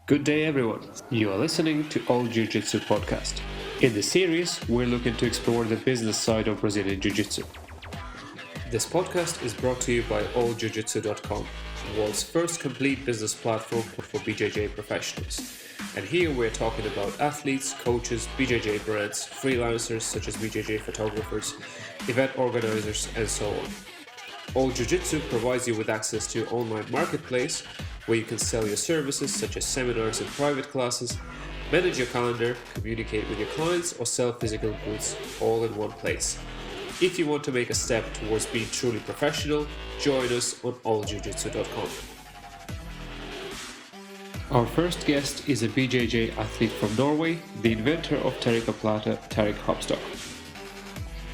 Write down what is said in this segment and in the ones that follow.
Good day, everyone. You are listening to ALLJIUJITSU podcast. In this series, we're looking to explore the business side of Brazilian Jiu-Jitsu. This podcast is brought to you by ALLJIUJITSU.com, the world's first complete business platform for BJJ professionals. And here we're talking about athletes, coaches, BJJ brands, freelancers such as BJJ photographers, event organizers, and so on. ALLJIUJITSU provides you with access to an online marketplace where you can sell your services such as seminars and private classes, manage your calendar, communicate with your clients, or sell physical goods all in one place. If you want to make a step towards being truly professional, join us on ALLJIUJITSU.com. Our first guest is a BJJ athlete from Norway, the inventor of Tarikoplata, Tarik Hopstock.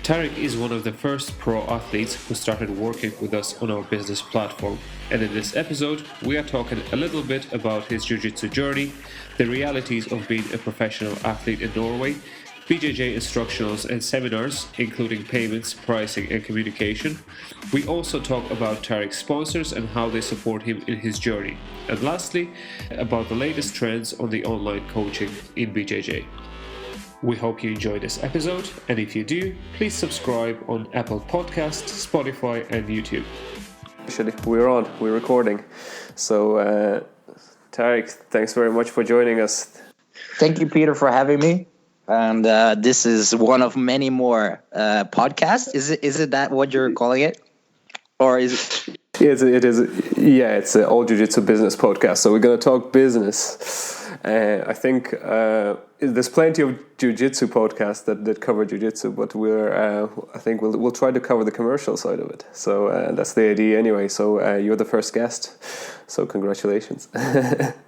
Tarik is one of the first pro athletes who started working with us on our business platform, and in this episode we are talking a little bit about his jiu-jitsu journey, the realities of being a professional athlete in Norway, BJJ instructionals and seminars, including payments, pricing and communication. We also talk about Tarik's sponsors and how they support him in his journey, and lastly, about the latest trends on the online coaching in BJJ. We hope you enjoy this episode, and if you do, please subscribe on Apple Podcasts, Spotify and YouTube. Actually, we're recording. So, Tarik, thanks very much for joining us. Thank you, Peter, for having me. And this is one of many more podcasts. Is it that what you're calling it? Or is it? It is. Yeah, it's an ALLJIUJITSU Business Podcast. So we're going to talk business. I think there's plenty of jiu-jitsu podcasts that cover jiu-jitsu, but I think we'll try to cover the commercial side of it. So that's the idea anyway. So you're the first guest. So congratulations.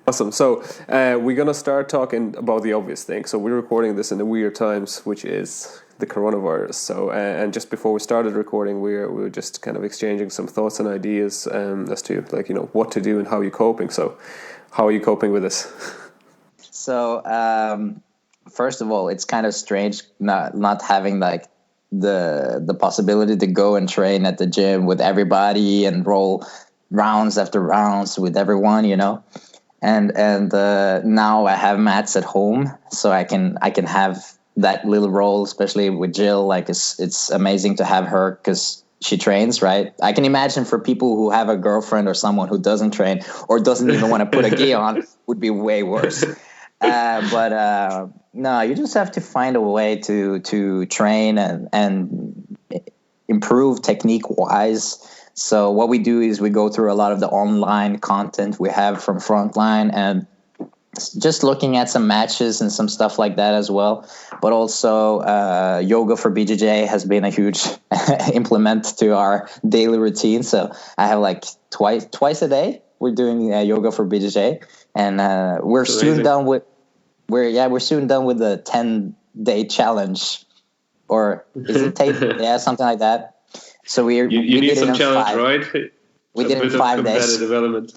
Awesome. So we're going to start talking about the obvious thing. So we're recording this in the weird times, which is the coronavirus. So and just before we started recording, we were just kind of exchanging some thoughts and ideas as to what to do and how you're coping. So how are you coping with this? So first of all, it's kind of strange not having like the possibility to go and train at the gym with everybody and roll rounds after rounds with everyone, and now I have mats at home, so I can have that little role, especially with Jill. Like it's amazing to have her because she trains, right? I can imagine for people who have a girlfriend or someone who doesn't train or doesn't even want to put a gi on would be way worse. But no, you just have to find a way to train and improve technique wise. So what we do is we go through a lot of the online content we have from Frontline and just looking at some matches and some stuff like that as well. But also yoga for BJJ has been a huge implement to our daily routine. So I have like twice a day we're doing yoga for BJJ, and we're soon done with the 10-day challenge, or is it yeah, something like that. So we need some challenge, right? We did it in 5 days. Development.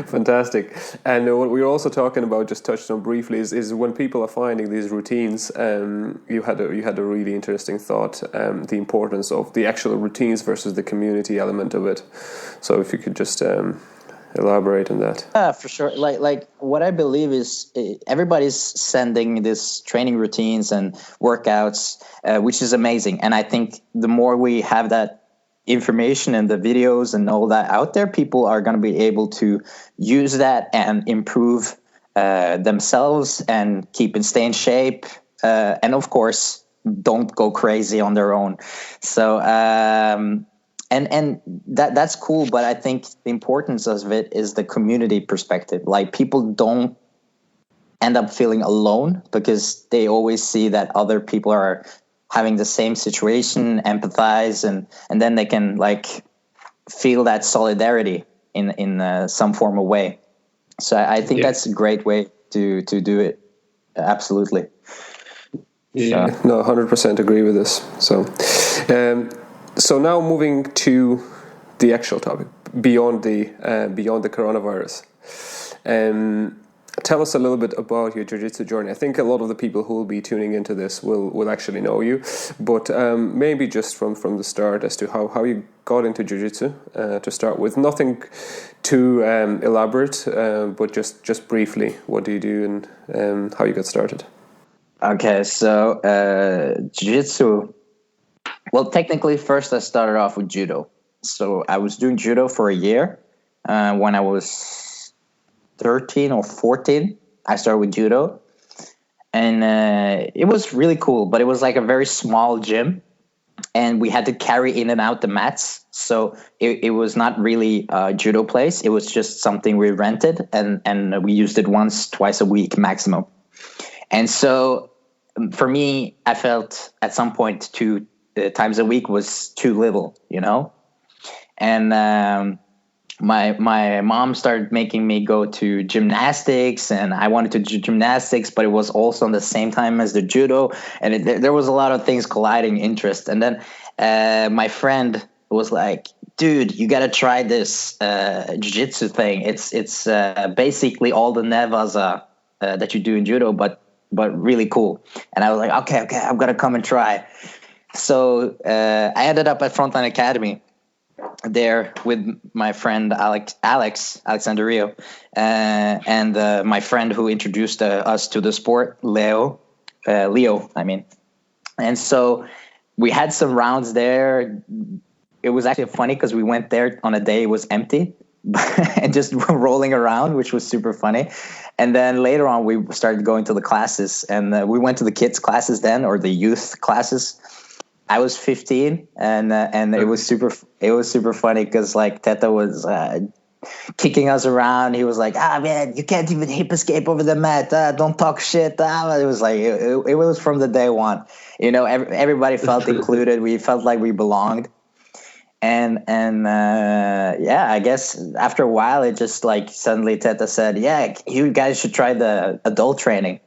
Fantastic. And what we were also talking about, just touched on briefly, is when people are finding these routines. You had a really interesting thought, the importance of the actual routines versus the community element of it. So if you could just elaborate on that. Yeah, for sure. Like what I believe is everybody's sending this training routines and workouts, which is amazing. And I think the more we have that information and the videos and all that out there, people are going to be able to use that and improve themselves and stay in shape. And of course, don't go crazy on their own. So, and that's cool. But I think the importance of it is the community perspective. Like people don't end up feeling alone because they always see that other people are having the same situation, empathize, and then they can like feel that solidarity in some form of way. So I think that's a great way to do it. Absolutely. Yeah, no, 100% agree with this. So now moving to the actual topic, beyond the coronavirus. tell us a little bit about your jiu-jitsu journey. I think a lot of the people who will be tuning into this will actually know you, but maybe just from the start as to how you got into jiu-jitsu to start with. Nothing too elaborate, but just briefly, what do you do and how you got started? Okay, so jiu-jitsu. Well, technically, first I started off with judo. So I was doing judo for a year. When I was 13 or 14, I started with judo. And it was really cool, but it was like a very small gym. And we had to carry in and out the mats. So it was not really a judo place. It was just something we rented, and we used it once, twice a week maximum. And so for me, I felt at some point 2 times a week was too little, you know? And my mom started making me go to gymnastics, and I wanted to do gymnastics, but it was also on the same time as the judo. And there was a lot of things colliding interest. And then my friend was like, dude, you got to try this jiu-jitsu thing. It's basically all the nevaza that you do in judo, but really cool. And I was like, okay, I'm going to come and try. So I ended up at Frontline Academy there with my friend Alexander Rio, and my friend who introduced us to the sport, Leo, I mean. And so we had some rounds there. It was actually funny because we went there on a day it was empty and just rolling around, which was super funny. And then later on, we started going to the classes, and we went to the kids' classes then, or the youth classes. I was 15, and it was super funny because like Teta was kicking us around. He was like, man, you can't even hip escape over the mat. Don't talk shit. It was like it was from the day one. You know, everybody felt included. We felt like we belonged. And yeah, I guess after a while, it just like suddenly Teta said, yeah, you guys should try the adult training.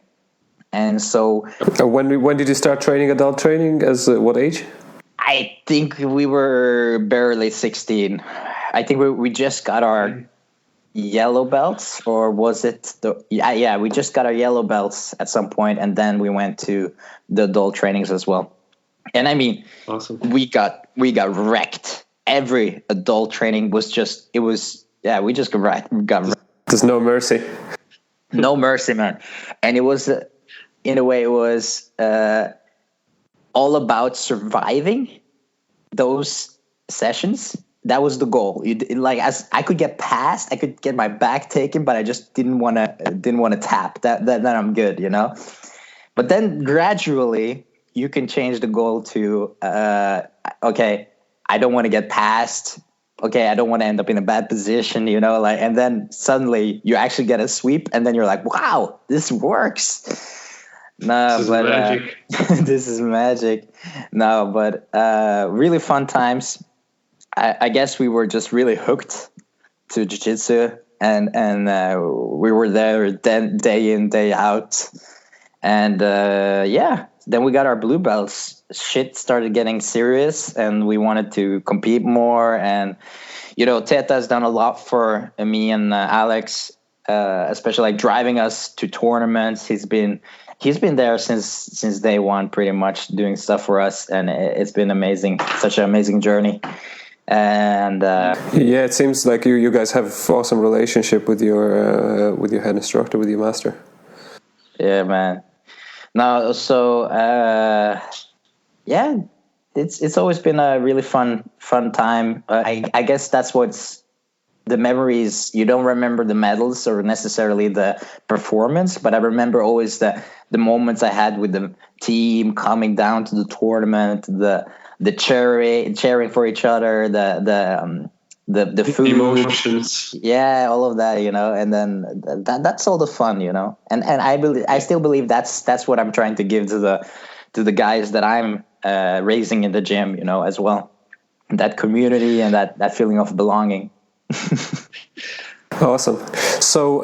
And so when did you start training adult training? As what age? I think we were barely 16. I think we just got our yellow belts, or was it yeah, we just got our yellow belts at some point, and then we went to the adult trainings as well. And I mean, awesome. we got wrecked. Every adult training was just, we just got wrecked. There's no mercy. No mercy, man. And it was, in a way, it was all about surviving those sessions. That was the goal. Like, as I could get past, I could get my back taken, but I just didn't want to tap. That I'm good, you know. But then gradually, you can change the goal to okay, I don't want to get past. Okay, I don't want to end up in a bad position, you know, like, and then suddenly you actually get a sweep, and then you're like, wow, this works. No, this but is magic. this is magic. No, but really fun times. I guess we were just really hooked to jiu-jitsu, and we were there day in, day out. And yeah, then we got our blue belts. Shit started getting serious, and we wanted to compete more. And, you know, Teta has done a lot for me and Alex, especially like driving us to tournaments. He's been there since day one, pretty much doing stuff for us, and it's been amazing. Such an amazing journey. And yeah, it seems like you guys have awesome relationship with your head instructor, with your master. Yeah, man. No, so yeah, it's always been a really fun time. I guess that's what's the memories. You don't remember the medals or necessarily the performance, but I remember always the moments I had with the team coming down to the tournament, the cheering for each other, the food, emotions. Yeah, all of that, you know. And then that's all the fun, you know. And I still believe that's what I'm trying to give to the guys that I'm raising in the gym, you know, as well. That community and that feeling of belonging. Awesome. So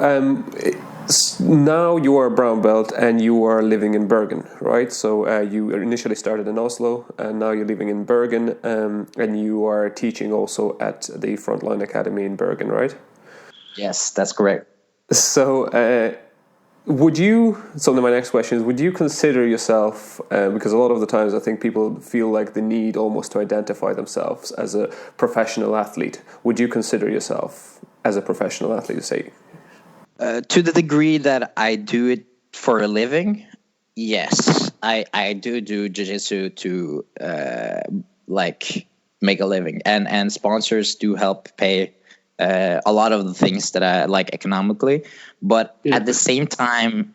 now you are a brown belt and you are living in Bergen, right? So you initially started in Oslo, and now you're living in Bergen, and you are teaching also at the Frontline Academy in Bergen, right? Yes, that's correct. So Would you, so then my next question is, would you consider yourself, because a lot of the times I think people feel like the need almost to identify themselves as a professional athlete. Would you consider yourself as a professional athlete, say? To the degree that I do it for a living, yes. I do jiu-jitsu to like make a living, and sponsors do help pay a lot of the things that I like economically, but at the same time,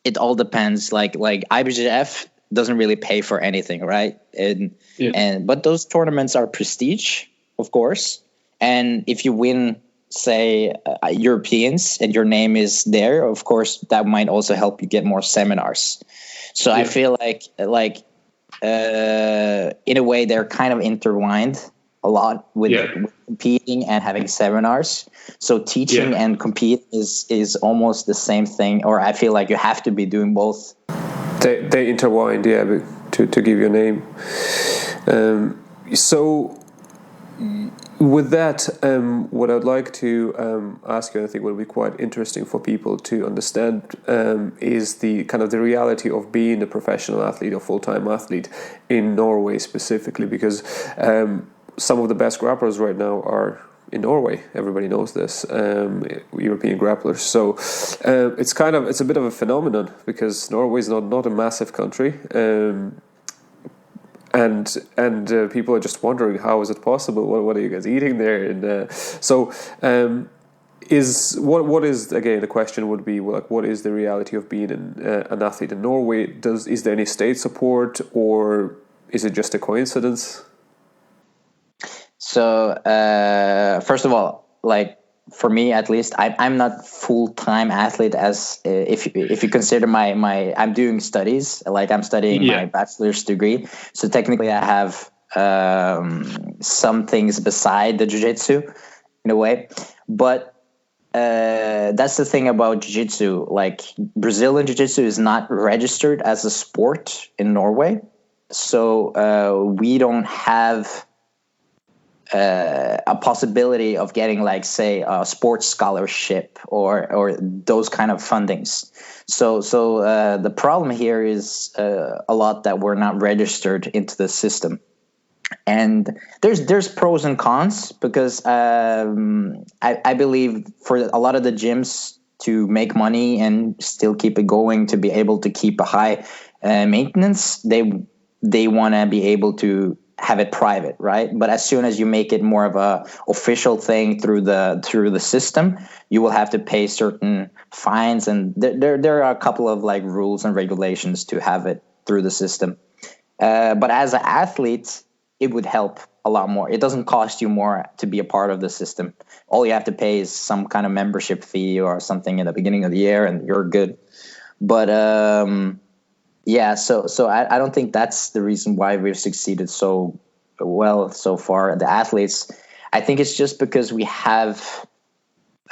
it all depends. Like IBJJF doesn't really pay for anything, right? But those tournaments are prestige, of course. And if you win, say Europeans, and your name is there, of course, that might also help you get more seminars. So I feel like in a way they're kind of intertwined a lot with competing and having seminars. So teaching and compete is almost the same thing, or I feel like you have to be doing both. They intertwined, to give you a name. So with that, what I'd like to ask you, and I think would be quite interesting for people to understand, is the kind of the reality of being a professional athlete or full-time athlete in Norway specifically, because some of the best grapplers right now are in Norway. Everybody knows this, European grapplers. So it's a bit of a phenomenon, because Norway is not a massive country, and people are just wondering, how is it possible? What are you guys eating there? And what is, again, the question would be, like, what is the reality of being an athlete in Norway? Is there any state support, or is it just a coincidence? So first of all, like for me at least, I'm not full-time athlete, as if you consider my I'm doing studies, like I'm studying my bachelor's degree. So technically I have some things beside the jiu-jitsu in a way, but that's the thing about jiu-jitsu. Like Brazilian jiu-jitsu is not registered as a sport in Norway, so we don't have a possibility of getting, like, say, a sports scholarship or those kind of fundings. So the problem here is a lot that we're not registered into the system. And there's pros and cons, because I believe for a lot of the gyms to make money and still keep it going, to be able to keep a high maintenance, they want to be able to have it private, right? But as soon as you make it more of a official thing through the system, you will have to pay certain fines, and there are a couple of like rules and regulations to have it through the system. But as an athlete, it would help a lot more. It doesn't cost you more to be a part of the system. All you have to pay is some kind of membership fee or something in the beginning of the year, and you're good. But so I don't think that's the reason why we've succeeded so well so far, the athletes. I think it's just because we have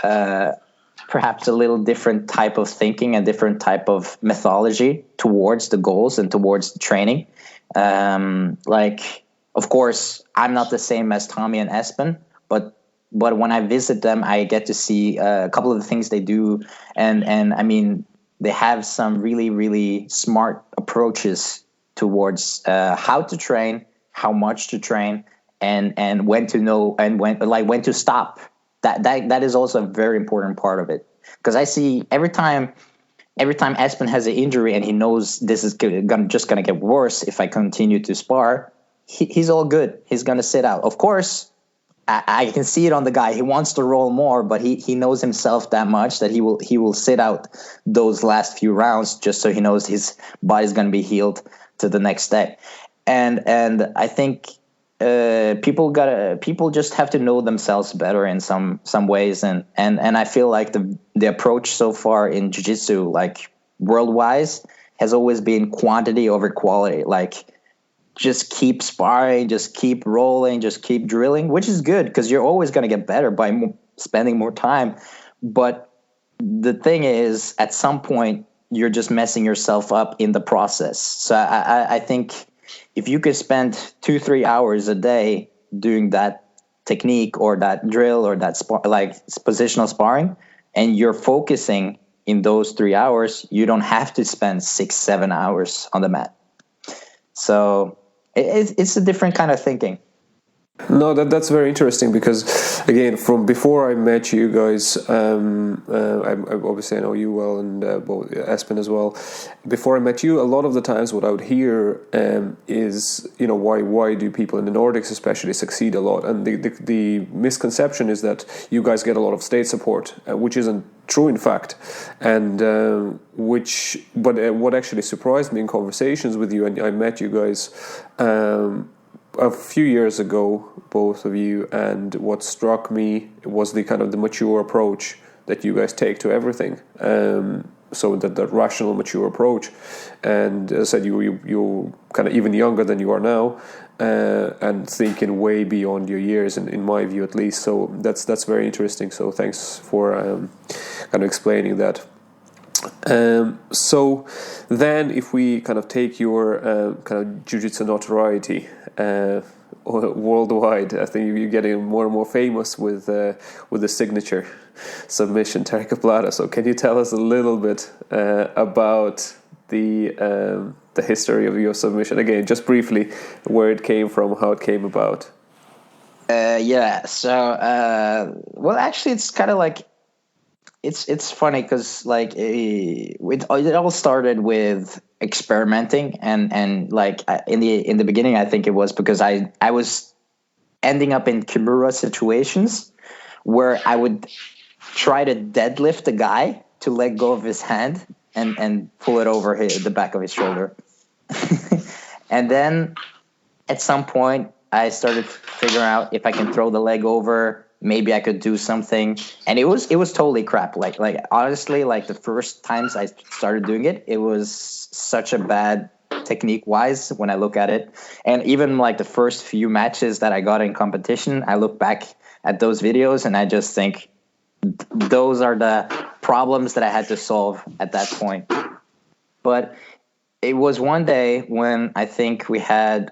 perhaps a little different type of thinking, a different type of methodology towards the goals and towards the training. Like, of course, I'm not the same as Tommy and Espen, but when I visit them, I get to see a couple of the things they do, and I mean, they have some really, really smart approaches towards how to train, how much to train, and when to know and when to stop. That is also a very important part of it, because I see every time Espen has an injury and he knows this is just gonna get worse if I continue to spar, he's all good. He's gonna sit out. Of course, I can see it on the guy. He wants to roll more, but he knows himself that much that he will sit out those last few rounds just so he knows his body's going to be healed to the next day. And I think people just have to know themselves better in some ways. And I feel like the approach so far in jiu-jitsu, like worldwide, has always been quantity over quality. Like, just keep sparring, just keep rolling, just keep drilling, which is good because you're always going to get better by spending more time. But the thing is, at some point, you're just messing yourself up in the process. So I think if you could spend 2-3 hours a day doing that technique or that drill or that positional sparring, and you're focusing in those 3 hours, you don't have to spend 6-7 hours on the mat. So it's a different kind of thinking. No, that's very interesting, because again, from before I met you guys, I obviously I know you well, and both Espen as well. Before I met you, a lot of the times what I would hear is, why do people in the Nordics especially succeed a lot? And the misconception is that you guys get a lot of state support, which isn't true in fact, and what actually surprised me in conversations with you, and I met you guys a few years ago, both of you, and what struck me was the kind of the mature approach that you guys take to everything. So that rational, mature approach. And as I said, you're kind of even younger than you are now, and thinking way beyond your years, in my view at least. So that's very interesting. So thanks for kind of explaining that. So then, if we kind of take your kind of jiu-jitsu notoriety worldwide, I think you're getting more and more famous with the signature submission, Tarikoplata. So can you tell us a little bit about the history of your submission? Again, just briefly, where it came from, how it came about. So well, actually, it's kind of like, it's funny because like it all started with experimenting, and like in the beginning, I think it was because I was ending up in Kimura situations where I would try to deadlift a guy to let go of his hand and pull it over the back of his shoulder. And then at some point I started figuring out if I can throw the leg over, maybe I could do something. And it was totally crap. Like honestly, like the first times I started doing it, it was such a bad technique wise when I look at it. And even like the first few matches that I got in competition, I look back at those videos and I just think those are the problems that I had to solve at that point. But it was one day when I think we had,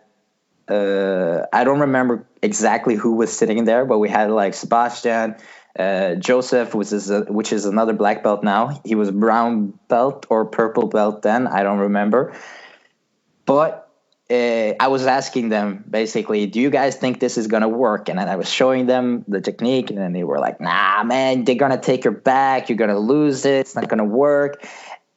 I don't remember exactly who was sitting there, but we had like Sebastian, Joseph, which is another black belt now. He was brown belt or purple belt then, I don't remember. But I was asking them basically, do you guys think this is going to work? And then I was showing them the technique, and then they were like, nah, man, they're going to take your back. You're going to lose it. It's not going to work.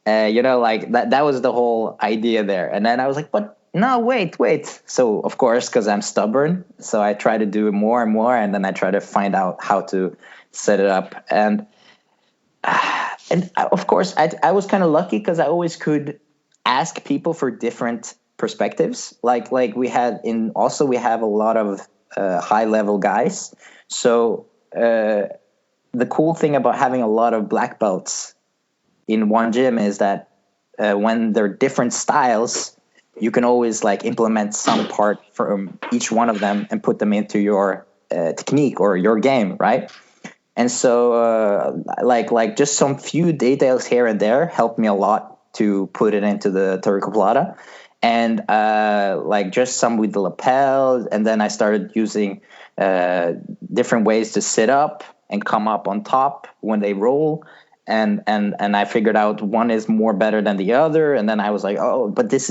Like that was the whole idea there. And then I was like, but no, wait. So of course, because I'm stubborn, so I try to do it more and more, and then I try to find out how to set it up. And of course, I was kind of lucky because I always could ask people for different perspectives. Like we have a lot of high level guys. So the cool thing about having a lot of black belts in one gym is that when they're different styles, you can always like implement some part from each one of them and put them into your technique or your game, right? And so like just some few details here and there helped me a lot to put it into the Tarikoplata. And like just some with the lapel, and then I started using different ways to sit up and come up on top when they roll. And I figured out one is more better than the other, and then I was like, oh, but this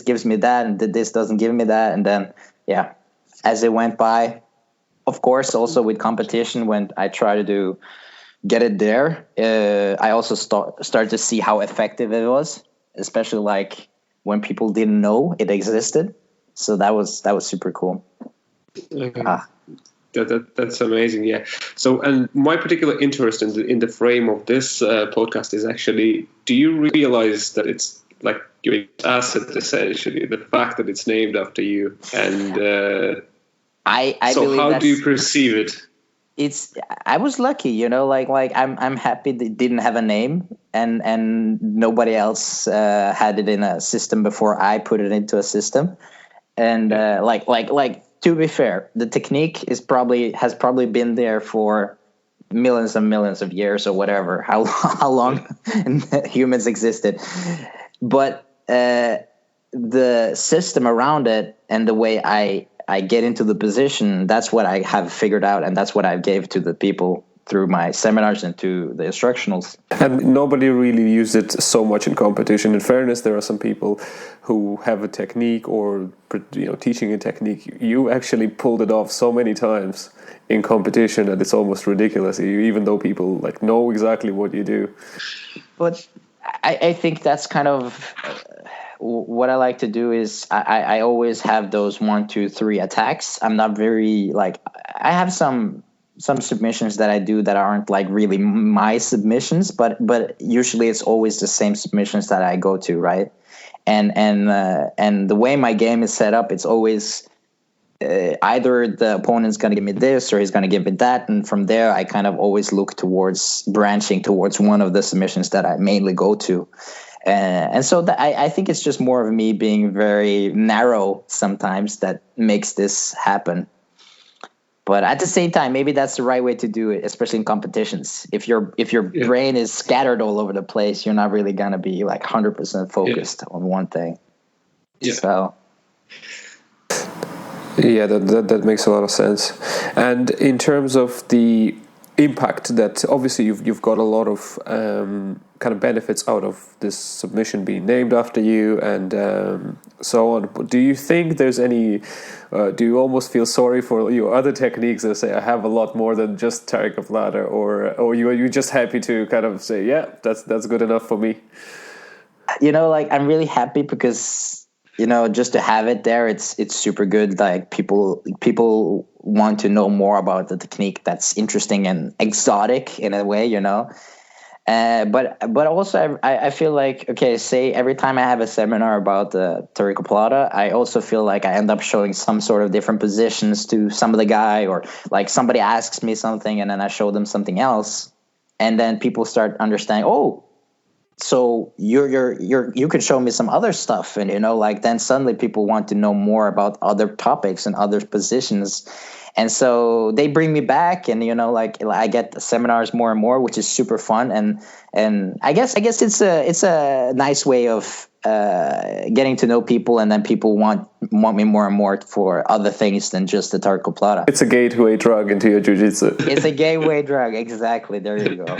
gives me that, and this doesn't give me that, and then as it went by, of course, also with competition, when I try to get it there, I also started to see how effective it was, especially like when people didn't know it existed. So that was super cool. Okay. That's amazing, yeah. So, and my particular interest in the frame of this podcast is actually, do you realize that it's like your asset, essentially, the fact that it's named after you? And I so believe how do you perceive it? I was lucky, like I'm happy they didn't have a name, and nobody else had it in a system before I put it into a system. And like to be fair, the technique has probably been there for millions and millions of years or whatever, how long humans existed. But the system around it and the way I get into the position, that's what I have figured out, and that's what I gave to the people through my seminars and to the instructionals. And nobody really used it so much in competition. In fairness, there are some people who have a technique or, teaching a technique. You actually pulled it off so many times in competition that it's almost ridiculous, even though people know exactly what you do. But I think that's kind of what I like to do is I always have those 1, 2, 3 attacks. I'm not very I have some submissions that I do that aren't really my submissions, but usually it's always the same submissions that I go to, right? And the way my game is set up, it's always either the opponent's going to give me this or he's going to give me that, and from there I kind of always look towards branching towards one of the submissions that I mainly go to. And so I think it's just more of me being very narrow sometimes that makes this happen. But at the same time, maybe that's the right way to do it, especially in competitions. If your brain is scattered all over the place, you're not really gonna be 100% focused on one thing. Yeah. So. Yeah, that makes a lot of sense. And in terms of the impact that obviously you've got a lot of kind of benefits out of this submission being named after you and so on. But do you think there's any? Do you almost feel sorry for your other techniques that say I have a lot more than just Tarikoplata, or you just happy to kind of say that's good enough for me? I'm really happy because just to have it there, it's super good. People want to know more about the technique that's interesting and exotic in a way, But also I feel okay, say every time I have a seminar about the Tarikoplata, I also feel I end up showing some sort of different positions to some of the guy, or somebody asks me something and then I show them something else, and then people start understanding, oh, so you could show me some other stuff, and then suddenly people want to know more about other topics and other positions, and so they bring me back, and I get the seminars more and more, which is super fun, and I guess it's a nice way of getting to know people, and then people want me more and more for other things than just the Tarikoplata. It's a gateway drug into your jiu-jitsu. It's a gateway drug, exactly. There you go.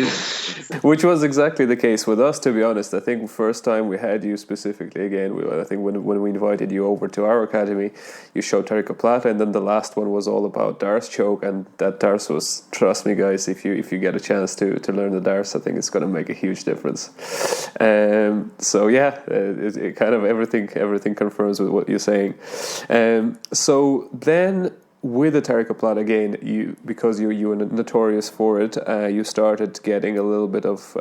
Which was exactly the case with us, to be honest. I think first time we had you specifically, again, I think when we invited you over to our academy, you showed Tarikoplata, and then the last one was all about Dars choke, and that Dars was, trust me guys, if you get a chance to learn the Dars, I think it's going to make a huge difference. So yeah, it kind of everything confirms with what you're saying. So then with the Tarikoplata, again, because you were notorious for it, you started getting a little bit of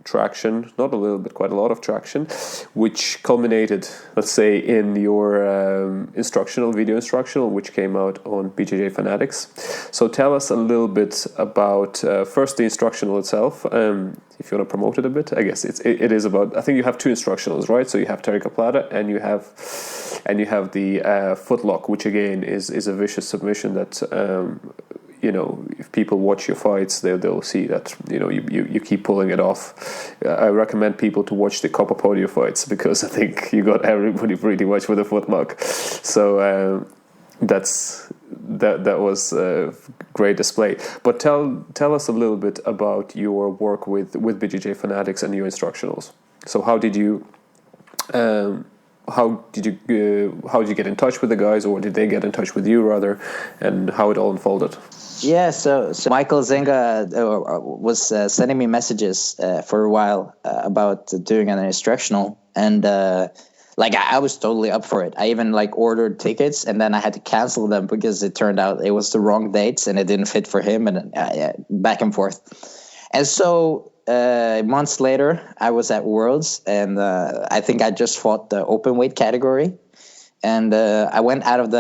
traction, not a little bit, quite a lot of traction, which culminated, let's say, in your video instructional, which came out on BJJ Fanatics. So tell us a little bit about first the instructional itself, if you want to promote it a bit. I guess it is about, I think you have 2 instructionals, right? So you have Tarikoplata and you have the footlock, which again is a vicious submission that if people watch your fights, they'll see that you keep pulling it off. I recommend people to watch the Copa Podio fights, because I think you got everybody pretty much with a footlock. So that was a great display. But tell us a little bit about your work with BJJ Fanatics and your instructionals. So how did you get in touch with the guys, or did they get in touch with you rather, and how it all unfolded? Yeah, so Michael Zenga was sending me messages for a while about doing an instructional, and I was totally up for it. I even ordered tickets, and then I had to cancel them because it turned out it was the wrong dates and it didn't fit for him, and back and forth. And so months later, I was at Worlds, and I think I just fought the open weight category, and I went out of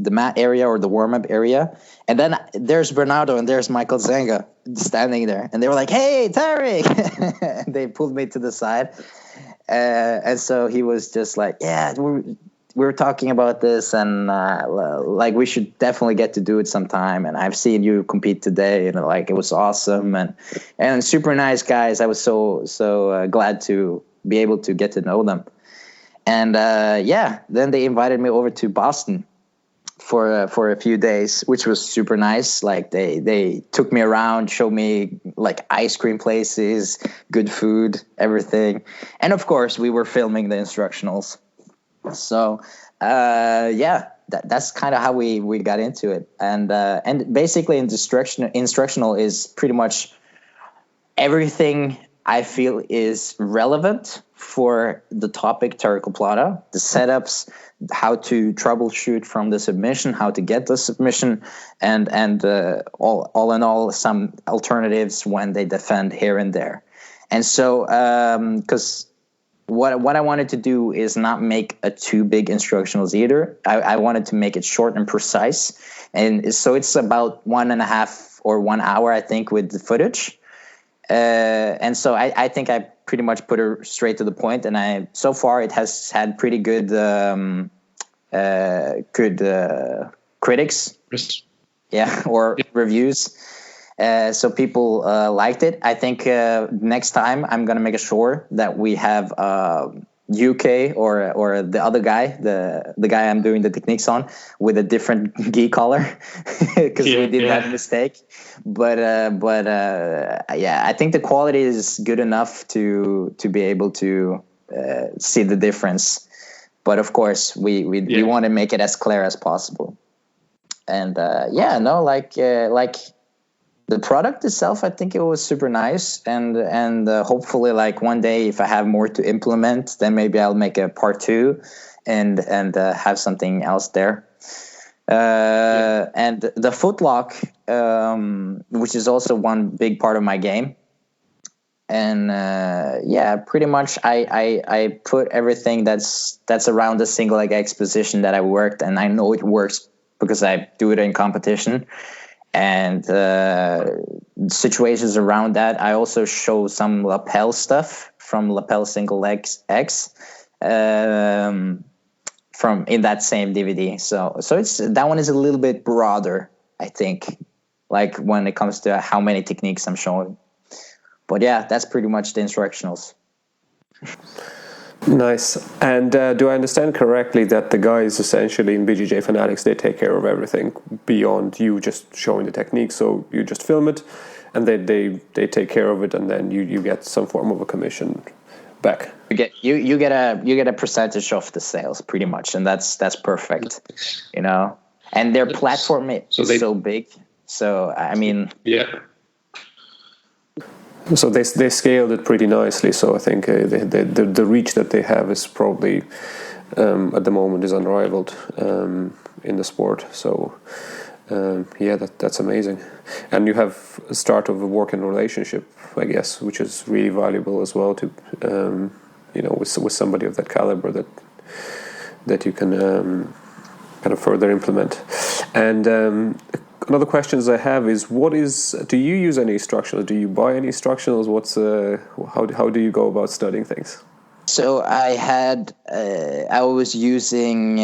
the mat area or the warm-up area, and then there's Bernardo and there's Michael Zenga standing there, and they were like, "Hey, Tarik!" And they pulled me to the side, and so he was just like, "Yeah, we were talking about this, and we should definitely get to do it sometime. And I've seen you compete today, and it was awesome, and super nice guys. I was so glad to be able to get to know them, and then they invited me over to Boston for a few days, which was super nice. Like they took me around, showed me like ice cream places, good food, everything, and of course we were filming the instructionals. So that's kind of how we got into it, and basically instructional is pretty much everything I feel is relevant for the topic Tarikoplata, the setups, how to troubleshoot from the submission, how to get the submission, and all in all, some alternatives when they defend here and there. And so, because what I wanted to do is not make a too big instructionals either. I wanted to make it short and precise, and so it's about 1.5 or 1 hour, I think, with the footage. And so I think I pretty much put her straight to the point, and so far it has had pretty good critics, or reviews. So people liked it. I think next time I'm gonna make sure that we have UK or the other guy, the guy I'm doing the techniques on, with a different gi collar, because we did that mistake. But I think the quality is good enough to be able to see the difference. But of course, we want to make it as clear as possible. And the product itself, I think it was super nice, and hopefully, like one day, if I have more to implement, then maybe I'll make a part 2, and have something else there. And the footlock, which is also one big part of my game, and pretty much I put everything that's around the single leg X position that I worked, and I know it works because I do it in competition. And situations around that, I also show some lapel stuff from lapel single leg X from in that same DVD. So it's that one is a little bit broader, I think, like when it comes to how many techniques I'm showing. But yeah, that's pretty much the instructionals. Nice. And do I understand correctly that the guys essentially in BJJ Fanatics, they take care of everything beyond you just showing the technique? So you just film it, and they take care of it, and then you get some form of a commission back. You get a percentage of the sales, pretty much, and that's perfect, you know. And their platform is so big. So I mean, So they scaled it pretty nicely. So I think the reach that they have is probably at the moment is unrivaled in the sport. So that's amazing. And you have a start of a working relationship, I guess, which is really valuable as well to with somebody of that caliber that you can kind of further implement. And another questions I have is, do you use any instructionals? Do you buy any instructionals? How do you go about studying things? So I was using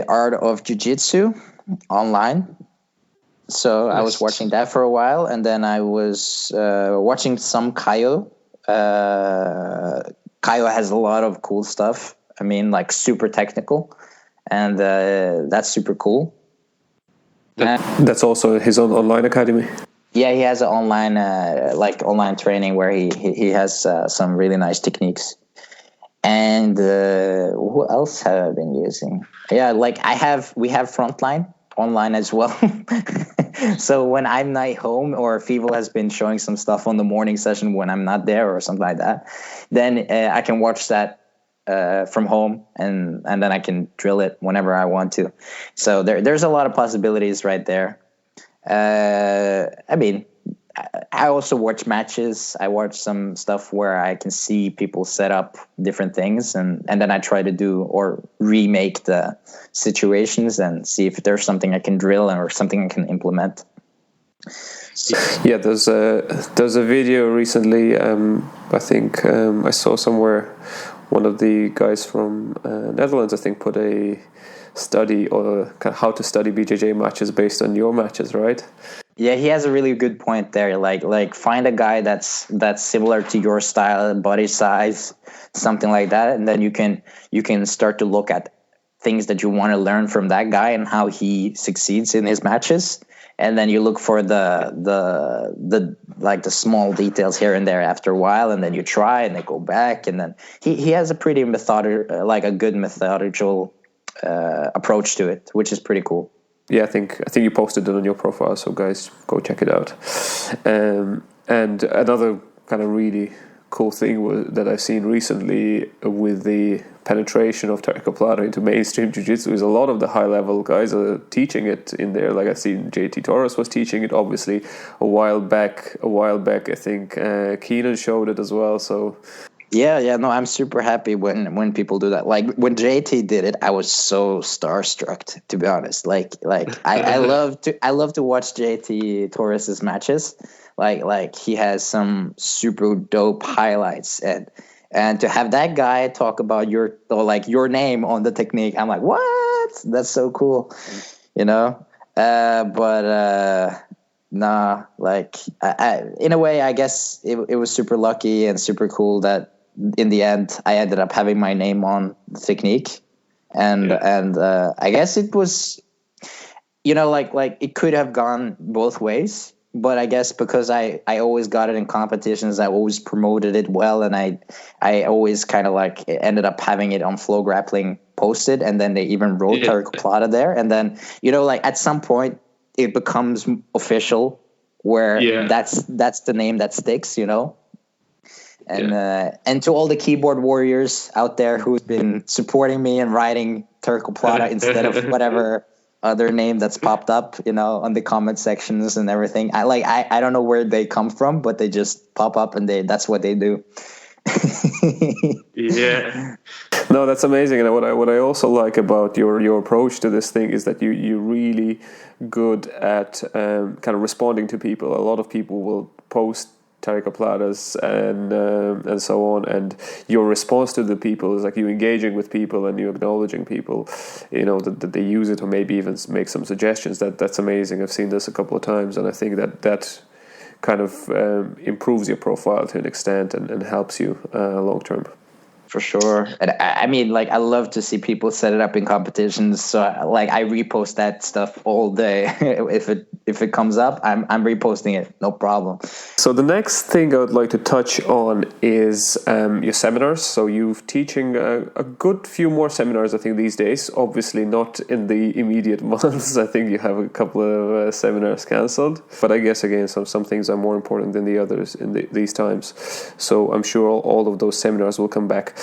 Art of Jiu-Jitsu online. So I was watching that for a while, and then I was watching some Kyla. Kyla has a lot of cool stuff. I mean, like super technical, and that's super cool. That's also his own online academy. Yeah, he has an online training where he has some really nice techniques. And who else have I been using? Yeah, like we have Frontline online as well. So when I'm not home, or Feeble has been showing some stuff on the morning session when I'm not there or something like that, then I can watch that from home, and then I can drill it whenever I want to. So there's a lot of possibilities right there. I mean, I also watch matches. I watch some stuff where I can see people set up different things, and then I try to do or remake the situations and see if there's something I can drill or something I can implement. So. Yeah, there's a video recently. I think I saw somewhere one of the guys from Netherlands, I think, put a study or how to study BJJ matches based on your matches, right? Yeah, he has a really good point there. Like find a guy that's similar to your style, body size, something like that, and then you can start to look at things that you want to learn from that guy and how he succeeds in his matches. And then you look for the small details here and there after a while, and then you try and they go back. And then he has a pretty a good methodical approach to it, which is pretty cool. Yeah, I think you posted it on your profile, so guys, go check it out. And another kind of really cool thing that I've seen recently with the penetration of Tarikoplata into mainstream jiu-jitsu is a lot of the high-level guys are teaching it in there. Like I've seen JT Torres was teaching it, obviously, a while back. I think Keenan showed it as well. So yeah, no, I'm super happy when people do that. Like when JT did it, I was so starstruck, to be honest. Like I love to watch JT Torres's matches. Like he has some super dope highlights, and to have that guy talk about your name on the technique, I'm like, what? That's so cool, Nah, like I in a way, I guess it was super lucky and super cool that in the end I ended up having my name on the technique, and I guess it was, like it could have gone both ways. But I guess because I always got it in competitions, I always promoted it well, and I always kind of like ended up having it on Flow Grappling posted, and then they even wrote Tarikoplata there, and then like at some point it becomes official where that's the name that sticks, and to all the keyboard warriors out there who've been supporting me and writing Tarikoplata instead of whatever other name that's popped up, on the comment sections and everything. I don't know where they come from, but they just pop up and that's what they do. Yeah. No, that's amazing. And what I also like about your approach to this thing is that you're really good at kind of responding to people. A lot of people will post Tarikoplatas and so on, and your response to the people is like you engaging with people and you acknowledging people, that they use it, or maybe even make some suggestions. That's amazing. I've seen this a couple of times, and I think that kind of improves your profile to an extent and helps you long term. For sure. And I mean, like, I love to see people set it up in competitions. So I repost that stuff all day. If it comes up, I'm reposting it. No problem. So the next thing I would like to touch on is your seminars. So you're teaching a good few more seminars, I think, these days. Obviously not in the immediate months. I think you have a couple of seminars cancelled. But I guess, again, some things are more important than the others in these times. So I'm sure all of those seminars will come back.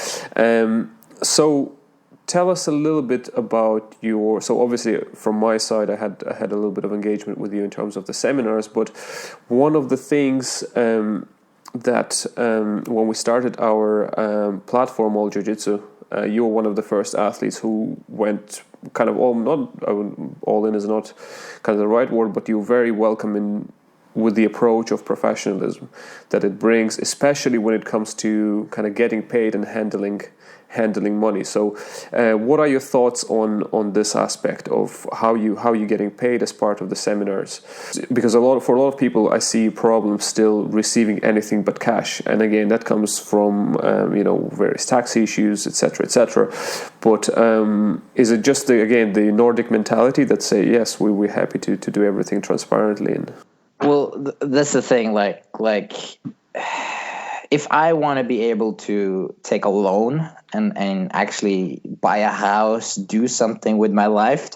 So tell us a little bit about so obviously from my side I had a little bit of engagement with you in terms of the seminars, but one of the things that when we started our platform ALLJIUJITSU, you were one of the first athletes who went kind of all in is not kind of the right word, but you were very welcome with the approach of professionalism that it brings, especially when it comes to kind of getting paid and handling money. So what are your thoughts on this aspect of how you getting paid as part of the seminars? Because for a lot of people, I see problems still receiving anything but cash, and again that comes from various tax issues, etc. But is it just the Nordic mentality that say yes, we're happy to do everything transparently? Well, that's the thing. Like, if I want to be able to take a loan and actually buy a house, do something with my life,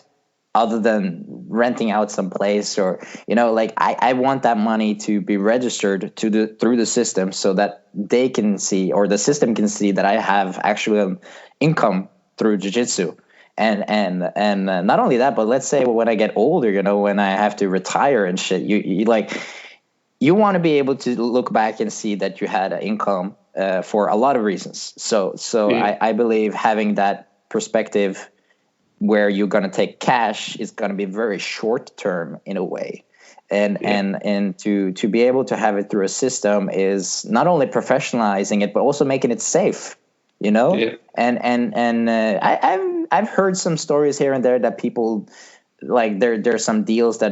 other than renting out some place, or I want that money to be registered through the system, so that they can see, or the system can see, that I have actual income through jiu-jitsu. And not only that, but let's say when I get older, when I have to retire and shit, you want to be able to look back and see that you had an income for a lot of reasons. So I believe having that perspective where you're going to take cash is going to be very short term in a way. And to be able to have it through a system is not only professionalizing it, but also making it safe. And I've heard some stories here and there that people, like, there's some deals that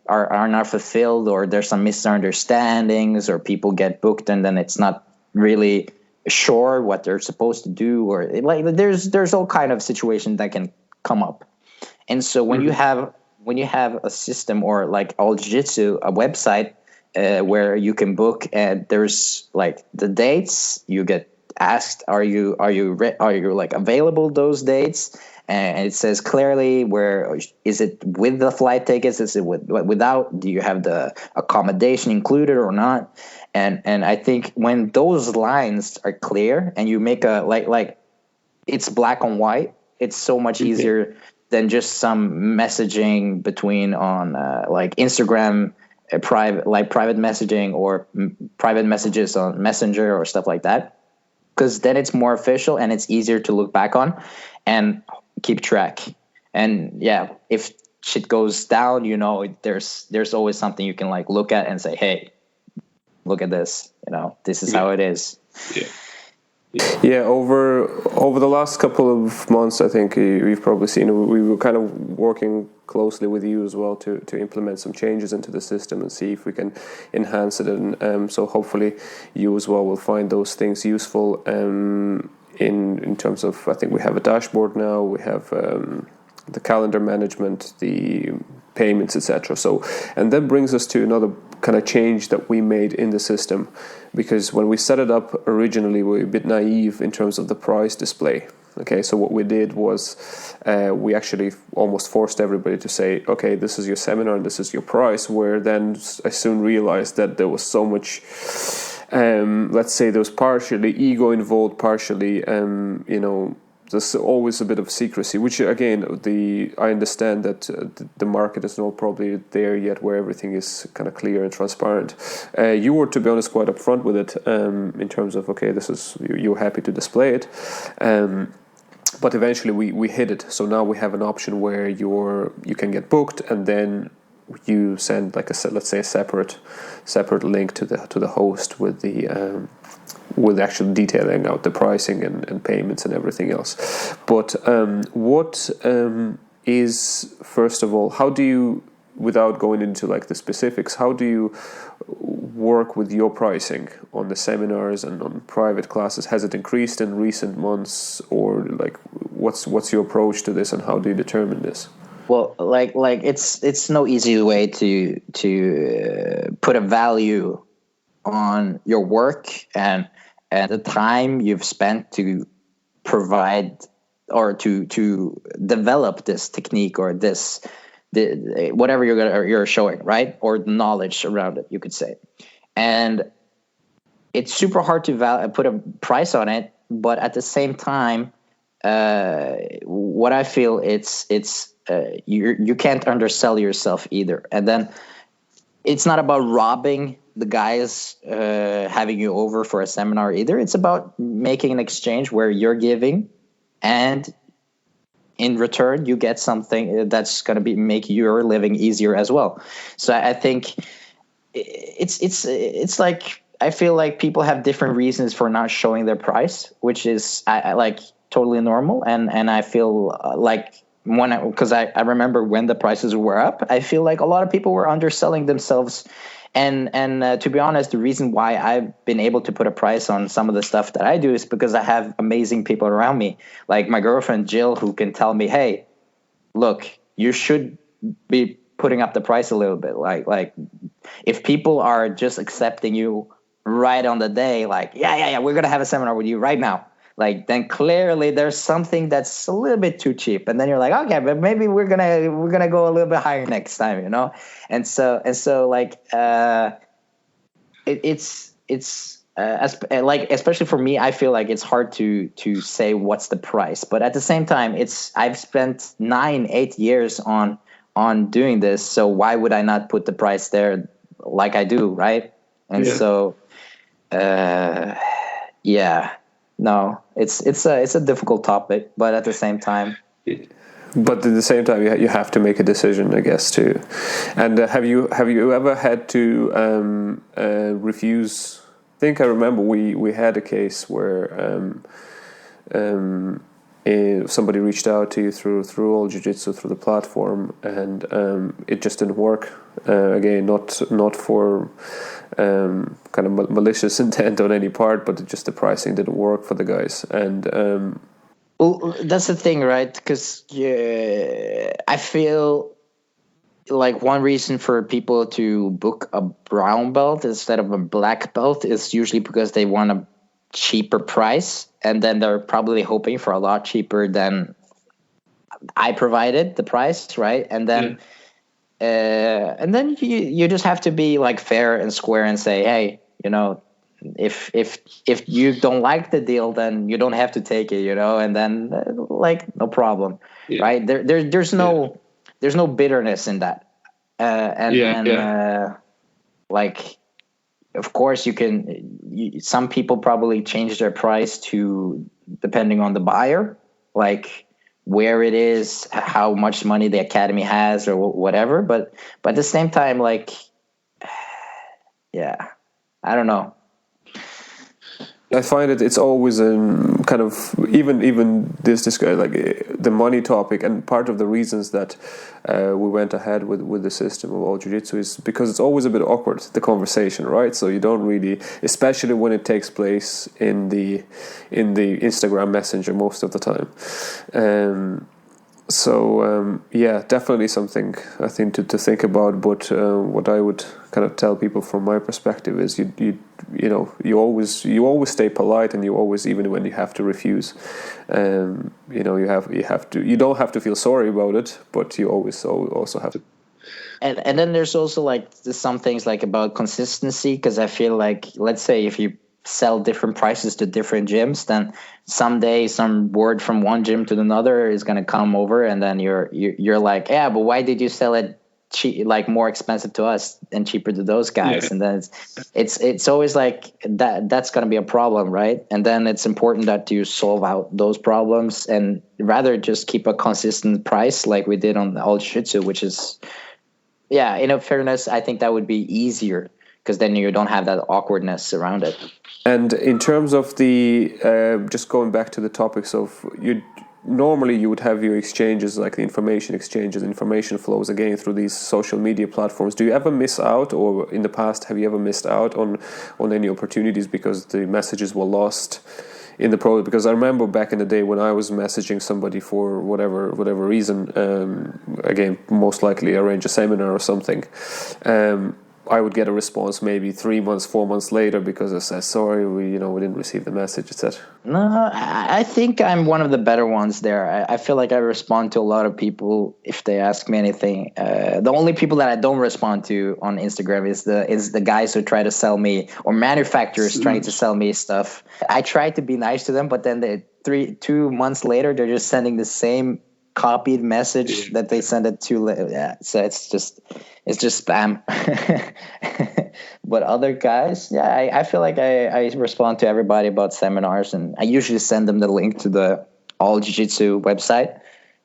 are not fulfilled, or there's some misunderstandings, or people get booked and then it's not really sure what they're supposed to do, or like there's all kind of situations that can come up. And so when you have a system, or like ALLJIUJITSU, a website where you can book, and there's like the dates, you get asked, are you like available those dates, and it says clearly, where is it with the flight tickets, is it without, do you have the accommodation included or not? And I think when those lines are clear, and you make a like it's black and white, it's so much easier than just some messaging between on like Instagram, private messaging, or private messages on Messenger or stuff like that. Because then it's more official, and it's easier to look back on and keep track. And yeah, if shit goes down, there's always something you can like look at and say, hey, look at this, this is how it is. Yeah, over the last couple of months, I think you've probably seen, we were kind of working closely with you as well to implement some changes into the system and see if we can enhance it. And so hopefully you as well will find those things useful in terms of, I think we have a dashboard now, we have the calendar management, the payments, etc. So, and that brings us to another kind of change that we made in the system, because when we set it up originally, we were a bit naive in terms of the price display. Okay, so what we did was we actually almost forced everybody to say, okay, this is your seminar, this is your price, where then I soon realized that there was so much, let's say there was partially ego involved, partially, there's always a bit of secrecy, which again, I understand that the market is not probably there yet where everything is kind of clear and transparent. You were, to be honest, quite upfront with it in terms of, okay, this is, you're happy to display it. But eventually we hid it. So now we have an option where you can get booked, and then you send like let's say a separate link to the host with the with actually detailing out the pricing and payments and everything else. But what is, first of all, how do you, without going into like the specifics, how do you work with your pricing on the seminars and on private classes? Has it increased in recent months, or like what's your approach to this, and how do you determine this? Well, like it's no easy way to put a value on your work and the time you've spent to provide or to develop this technique, or whatever you're showing, right? Or the knowledge around it, you could say. And it's super hard to put a price on it, but at the same time, what I feel you can't undersell yourself either. And then it's not about robbing the guys having you over for a seminar either. It's about making an exchange where you're giving, and in return you get something that's going to make your living easier as well. So I think it's like, I feel like people have different reasons for not showing their price, which is I like totally normal. And I feel like because I remember when the prices were up, I feel like a lot of people were underselling themselves. And to be honest, the reason why I've been able to put a price on some of the stuff that I do is because I have amazing people around me, like my girlfriend Jill, who can tell me, hey, look, you should be putting up the price a little bit. Like if people are just accepting you right on the day, like, yeah, we're going to have a seminar with you right now, like, then clearly there's something that's a little bit too cheap. And then you're like, okay, but maybe we're gonna go a little bit higher next time, And so like it's especially for me, I feel like it's hard to say what's the price. But at the same time, I've spent 9-8 years on doing this, so why would I not put the price there like I do, right? And so no, it's a difficult topic, but at the same time. But at the same time, you have to make a decision, I guess, too. And have you ever had to refuse? I think I remember we had a case where somebody reached out to you through ALLJIUJITSU, through the platform, and it just didn't work Again, not for kind of malicious intent on any part, but just the pricing didn't work for the guys. And well, that's the thing, right? Because I feel like one reason for people to book a brown belt instead of a black belt is usually because they want a cheaper price, and then they're probably hoping for a lot cheaper than I provided the price, right? And then you just have to be like fair and square and say, hey, if you don't like the deal, then you don't have to take it, and then like no problem, right? There's no bitterness in that, like, of course some people probably change their price to depending on the buyer, like where it is, how much money the academy has or whatever, but at the same time, like, I don't know. I find it's always kind of even this like the money topic, and part of the reasons that we went ahead with the system of ALLJIUJITSU is because it's always a bit awkward, the conversation, right? So you don't really, especially when it takes place in the Instagram Messenger most of the time. Definitely something I think to think about. But what I would kind of tell people from my perspective is you always stay polite, and you always, even when you have to refuse, you don't have to feel sorry about it, but you always also have to. And then there's also like some things like about consistency, because I feel like, let's say if you sell different prices to different gyms, then someday some word from one gym to another is going to come over, and then you're like, yeah, but why did you sell it cheap, like more expensive to us and cheaper to those guys? And then it's always like that's going to be a problem, right? And then it's important that you solve out those problems and rather just keep a consistent price like we did on ALLJIUJITSU, which is, in fairness, I think that would be easier, because then you don't have that awkwardness around it. And in terms of the just going back to the topics of normally you would have your exchanges, like the information exchanges, information flows again through these social media platforms. Do you ever miss out, or in the past have you ever missed out on any opportunities because the messages were lost in the product? Because I remember back in the day when I was messaging somebody for whatever reason, again, most likely arrange a seminar or something, I would get a response maybe 3 months, 4 months later, because I said, sorry, we didn't receive the message, etc. No, I think I'm one of the better ones there. I feel like I respond to a lot of people if they ask me anything. The only people that I don't respond to on Instagram is the guys who try to sell me, or manufacturers trying to sell me stuff. I try to be nice to them, but then 2 months later, they're just sending the same copied message that they sent it to. So it's just spam. But other guys, I feel like I respond to everybody about seminars, and I usually send them the link to the ALLJIUJITSU website,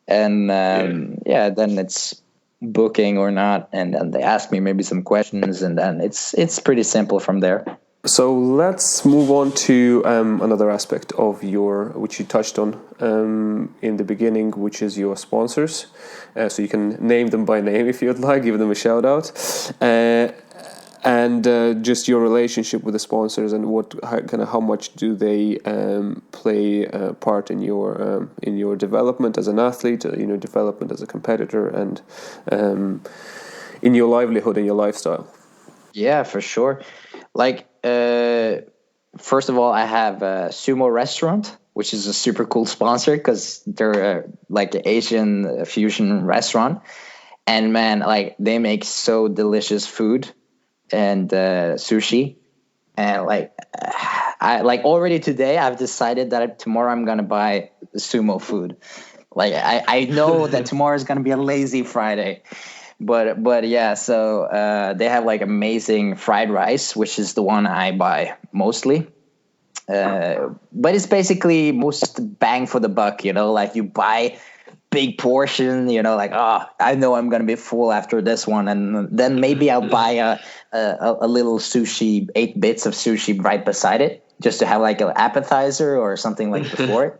and then it's booking or not, and then they ask me maybe some questions, and then it's pretty simple from there. So let's move on to another aspect of which you touched on in the beginning, which is your sponsors. So you can name them by name if you'd like, give them a shout out, and just your relationship with the sponsors, and how much do they play a part in your development as an athlete, development as a competitor, and in your livelihood and your lifestyle. Yeah, for sure. Like, first of all, I have a sumo restaurant, which is a super cool sponsor, because they're like an Asian fusion restaurant. And man, like, they make so delicious food and sushi. And like, already today, I've decided that tomorrow I'm going to buy sumo food. Like, I know that tomorrow is going to be a lazy Friday. But yeah, so they have like amazing fried rice, which is the one I buy mostly. But it's basically most bang for the buck, like you buy big portion, like, I know I'm going to be full after this one. And then maybe I'll buy a little sushi, 8 bits of sushi right beside it, just to have like an appetizer or something like before it.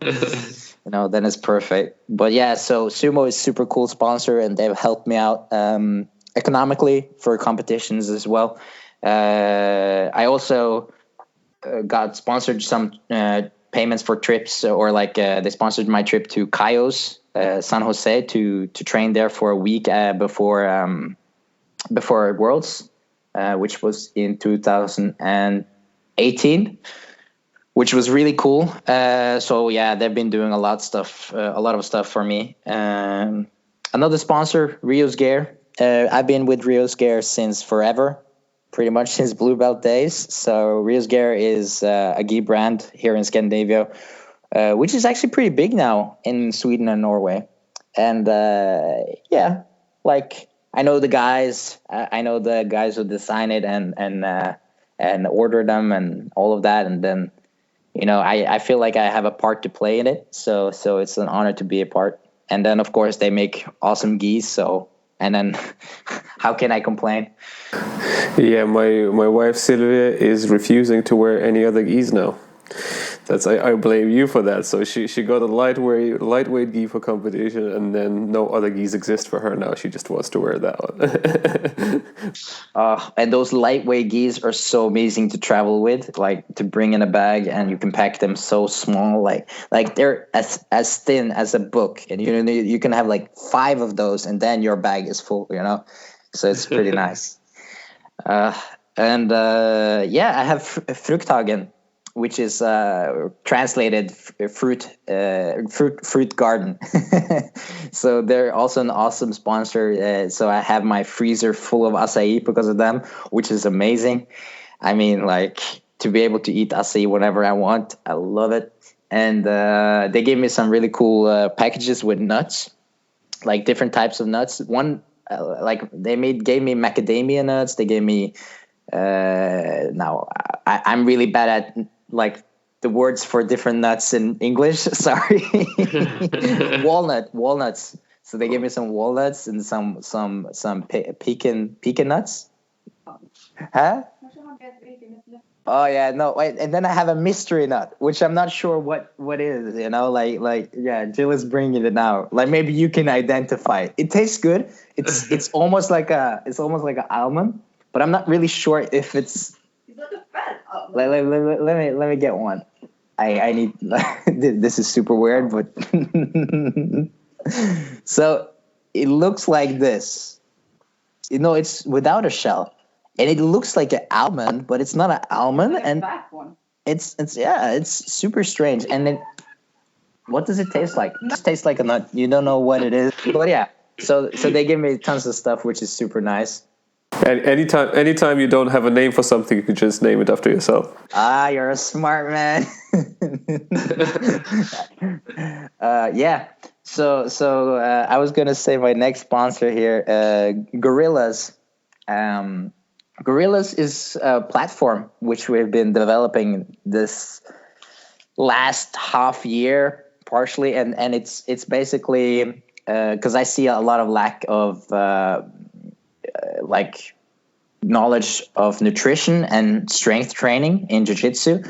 Then it's perfect. But yeah, so Sumo is super cool sponsor, and they've helped me out economically for competitions as well. I also got sponsored some payments for trips, or like they sponsored my trip to Cayos, San Jose, to train there for a week before Worlds, which was in 2018, which was really cool. So yeah, they've been doing a lot of stuff for me. Another sponsor, Rio's Gear. I've been with Rio's Gear since forever, pretty much since Blue Belt days. So Rio's Gear is a gi brand here in Scandinavia, which is actually pretty big now in Sweden and Norway. And yeah, like I know the guys. I know the guys who design it and order them and all of that. And then, you know, I feel like I have a part to play in it. So it's an honor to be a part. And then, of course, they make awesome gis. So, and then how can I complain? Yeah, my wife Sylvia is refusing to wear any other gis now. I blame you for that. So she got a lightweight gi for competition, and then no other gis exist for her now. She just wants to wear that one. And those lightweight gis are so amazing to travel with, like to bring in a bag, and you can pack them so small, like they're as thin as a book, and you can have like 5 of those, and then your bag is full. You know, so it's pretty nice. Yeah, I have Frukthagen, which is translated fruit garden. So they're also an awesome sponsor. So I have my freezer full of acai because of them, which is amazing. I mean, like, to be able to eat acai whenever I want, I love it. And they gave me some really cool packages with nuts, like different types of nuts. One, like gave me macadamia nuts. They gave me now I'm really bad at like the words for different nuts in English. Sorry. Walnuts. So they gave me some walnuts and some pecan nuts. Huh? Oh yeah, no, wait, and then I have a mystery nut, which I'm not sure what is, you know, like yeah, Jill is bringing it now. Like maybe you can identify it. It tastes good. It's almost like an almond, but I'm not really sure if it's. Let me get one. I need. This is super weird, but so it looks like this. You know, it's without a shell, and it looks like an almond, but it's not an almond. Like and it's super strange. And then, what does it taste like? It just tastes like a nut. You don't know what it is, but yeah. So they give me tons of stuff, which is super nice. And anytime you don't have a name for something, you can just name it after yourself. Ah, you're a smart man. Yeah. So I was gonna say my next sponsor here, Gorillas. Gorillas is a platform which we've been developing this last half year, partially, and it's basically because I see a lot of lack of like knowledge of nutrition and strength training in jiu-jitsu.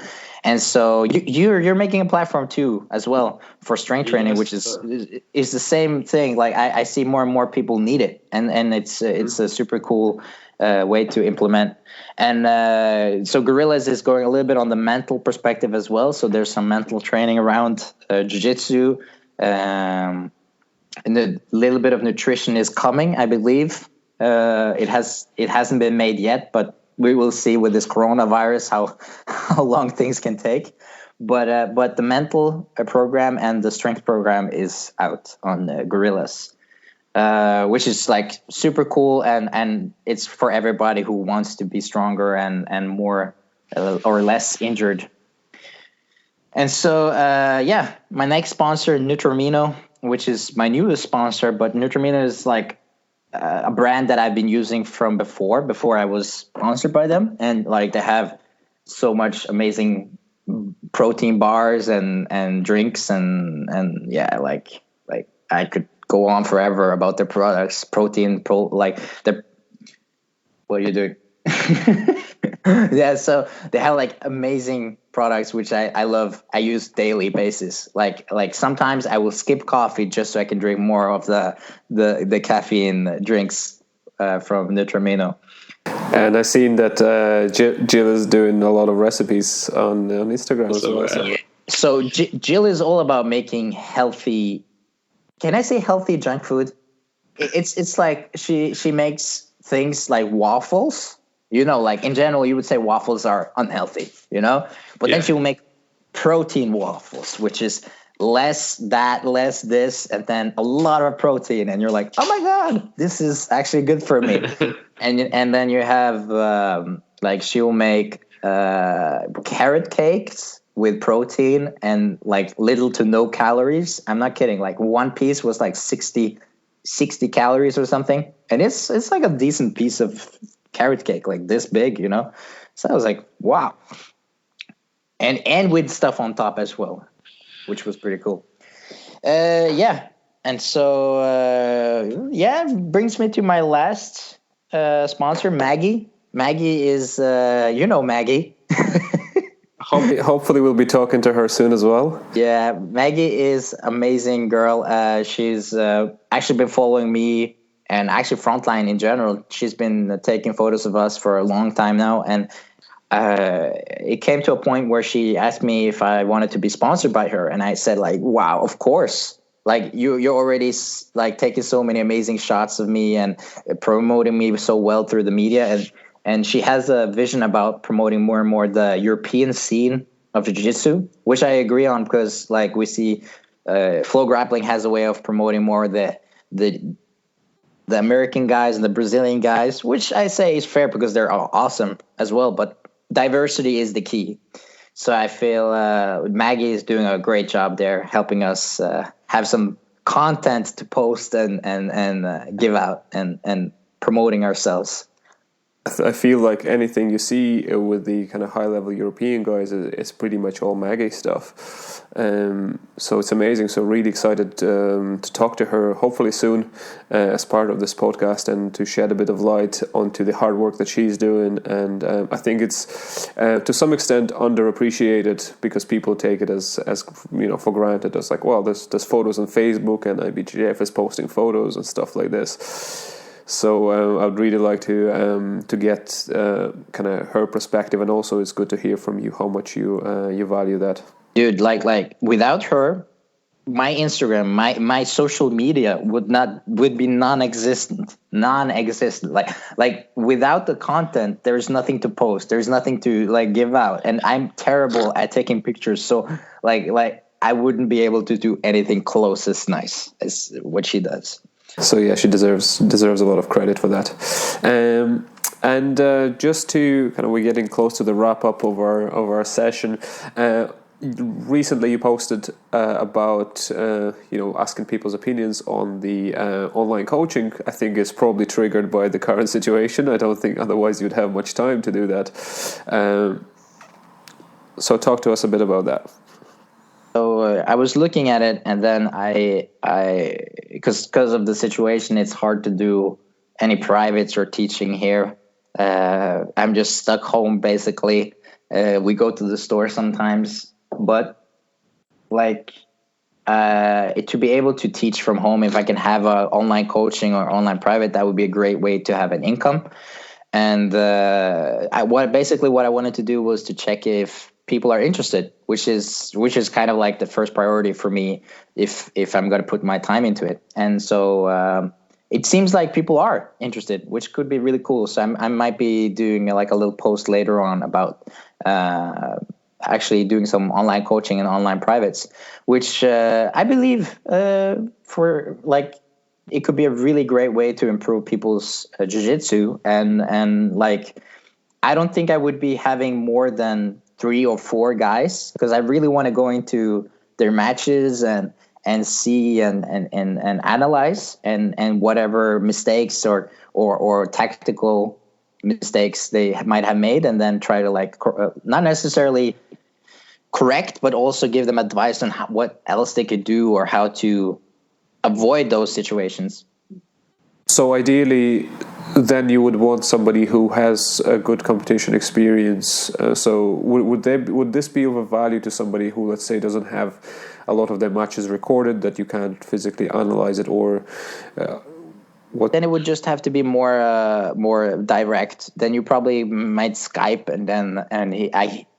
And so you're making a platform too as well for strength training, which is the same thing. Like I see more and more people need it, and it's a super cool way to implement. And so Gorillas is going a little bit on the mental perspective as well. So there's some mental training around jiu-jitsu, and a little bit of nutrition is coming, I believe. It hasn't been made yet, but we will see with this coronavirus how long things can take. But the mental program and the strength program is out on Gorillas, which is like super cool, and it's for everybody who wants to be stronger and more or less injured. And so yeah, my next sponsor, Nutrimino, which is my newest sponsor, but Nutrimino is like a brand that I've been using from before I was sponsored by them. And like they have so much amazing protein bars and drinks and yeah, like I could go on forever about their products. What are you doing? Yeah, so they have like amazing products which I love. I use daily basis. Like sometimes I will skip coffee just so I can drink more of the caffeine drinks from Nutramino. And I've seen that Jill is doing a lot of recipes on Instagram as well. So Jill is all about making healthy. Can I say healthy junk food? It's like she makes things like waffles. You know, like in general, you would say waffles are unhealthy. You know, but then she will make protein waffles, which is less that, less this, and then a lot of protein, and you're like, oh my god, this is actually good for me. and then you have like she'll make carrot cakes with protein and like little to no calories. I'm not kidding. Like one piece was like 60 calories or something, and it's like a decent piece of carrot cake, like this big, you know. So I was like, wow. And with stuff on top as well, which was pretty cool. And so brings me to my last sponsor, Maggie. Maggie is Maggie. Hopefully we'll be talking to her soon as well. Yeah, Maggie is amazing girl. She's actually been following me and actually Frontline in general. She's been taking photos of us for a long time now, and it came to a point where she asked me if I wanted to be sponsored by her, and I said like, wow, of course. Like you're already like taking so many amazing shots of me and promoting me so well through the media, and she has a vision about promoting more and more the European scene of jiu-jitsu, which I agree on, because like we see Flow Grappling has a way of promoting more the American guys and the Brazilian guys, which I say is fair because they're all awesome as well, but diversity is the key. So I feel Maggie is doing a great job there, helping us have some content to post and give out and promoting ourselves. I feel like anything you see with the kind of high-level European guys is pretty much all Maggie stuff. So it's amazing. So really excited to talk to her, hopefully soon, as part of this podcast, and to shed a bit of light onto the hard work that she's doing. And I think it's to some extent underappreciated, because people take it as for granted. It's like, well, there's photos on Facebook, and IBJJF is posting photos and stuff like this. So I'd really like to get kind of her perspective, and also it's good to hear from you how much you value that. Dude, like without her, my Instagram, my social media would be non-existent. Like without the content, there's nothing to post. There's nothing to like give out, and I'm terrible at taking pictures. So like I wouldn't be able to do anything close as nice as what she does. So yeah, she deserves a lot of credit for that. And just to kind of, we're getting close to the wrap up of our session. Recently, you posted about asking people's opinions on the online coaching. I think it's probably triggered by the current situation. I don't think otherwise you'd have much time to do that. So talk to us a bit about that. So I was looking at it, and then I because of the situation, it's hard to do any privates or teaching here. I'm just stuck home basically. We go to the store sometimes, but like to be able to teach from home, if I can have a online coaching or online private, that would be a great way to have an income. And what I wanted to do was to check if people are interested, which is kind of like the first priority for me if I'm going to put my time into it. And so it seems like people are interested, which could be really cool. So I might be doing like a little post later on about actually doing some online coaching and online privates, which I believe for like it could be a really great way to improve people's jiu-jitsu. And like I don't think I would be having more than 3 or 4 guys, because I really want to go into their matches and see and analyze and whatever mistakes or tactical mistakes they might have made, and then try to like not necessarily correct, but also give them advice on what else they could do or how to avoid those situations. So ideally, then you would want somebody who has a good competition experience. So would this be of a value to somebody who, let's say, doesn't have a lot of their matches recorded, that you can't physically analyze it, or Then it would just have to be more direct. Then you probably might Skype, and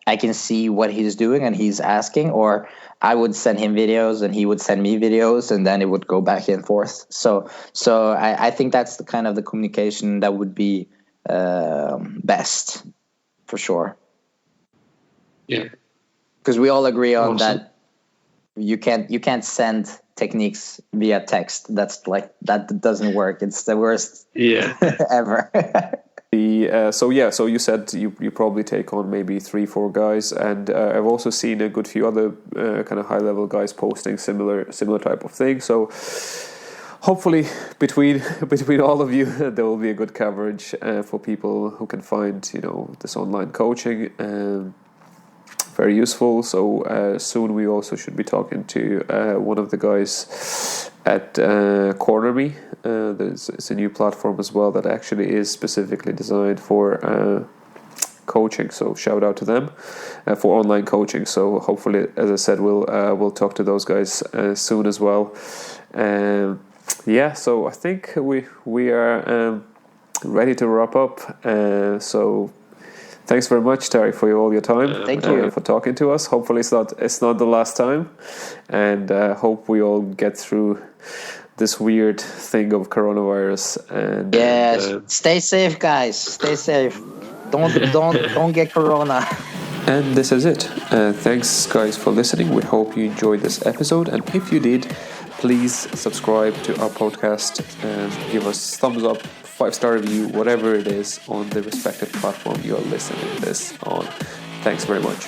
I can see what he's doing and he's asking, or I would send him videos and he would send me videos, and then it would go back and forth. So I think that's the kind of the communication that would be best for sure. Yeah, because we all agree on that. You can't send techniques via text. That's like, that doesn't work. It's the worst ever. So you said you probably take on maybe 3-4 guys, and I've also seen a good few other kind of high level guys posting similar type of thing. So hopefully between all of you there will be a good coverage for people who can find this online coaching very useful. So soon we also should be talking to one of the guys at Corner Me. It's a new platform as well that actually is specifically designed for coaching. So shout out to them for online coaching. So hopefully, as I said, we'll talk to those guys soon as well. So I think we are ready to wrap up. So thanks very much, Tarik, for all your time. Thank you for talking to us. Hopefully it's not the last time, and hope we all get through this weird thing of coronavirus. And stay safe, guys. Stay safe. Don't get corona. And this is it. Thanks, guys, for listening. We hope you enjoyed this episode, and if you did, please subscribe to our podcast and give us thumbs up, 5-star review, whatever it is on the respective platform you are listening to this on. Thanks very much.